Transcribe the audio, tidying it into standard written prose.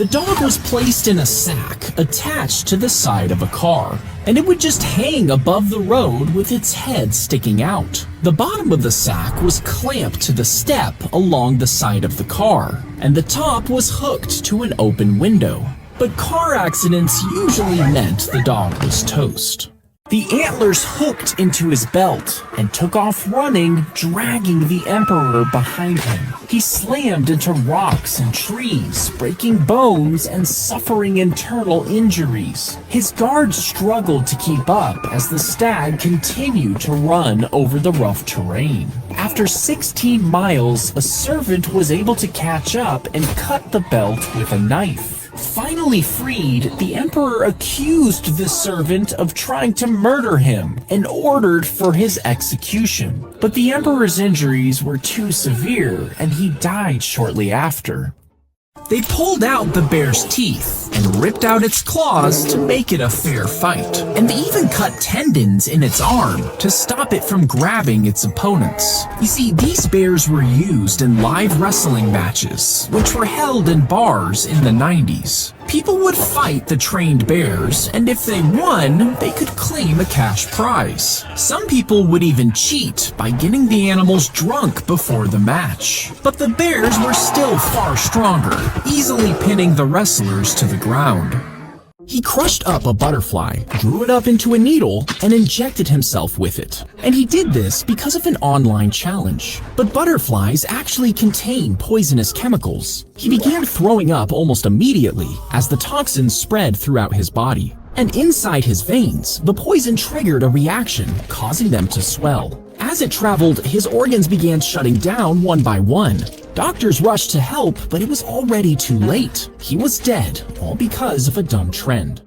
The dog was placed in a sack attached to the side of a car, and it would just hang above the road with its head sticking out. The bottom of the sack was clamped to the step along the side of the car, and the top was hooked to an open window. But car accidents usually meant the dog was toast. The antlers hooked into his belt and took off running, dragging the emperor behind him. He slammed into rocks and trees, breaking bones and suffering internal injuries. His guards struggled to keep up as the stag continued to run over the rough terrain. After 16 miles, a servant was able to catch up and cut the belt with a knife. Finally freed, the emperor accused the servant of trying to murder him and ordered for his execution. But the emperor's injuries were too severe and he died shortly after. They pulled out the bear's teeth and ripped out its claws to make it a fair fight. And they even cut tendons in its arm to stop it from grabbing its opponents. You see, these bears were used in live wrestling matches, which were held in bars in the 90s. People would fight the trained bears, and if they won, they could claim a cash prize. Some people would even cheat by getting the animals drunk before the match. But the bears were still far stronger, easily pinning the wrestlers to the ground. He crushed up a butterfly, drew it up into a needle, and injected himself with it. And he did this because of an online challenge. But butterflies actually contain poisonous chemicals. He began throwing up almost immediately as the toxins spread throughout his body. And inside his veins, the poison triggered a reaction, causing them to swell. As it traveled, his organs began shutting down one by one. Doctors rushed to help, but it was already too late. He was dead, all because of a dumb trend.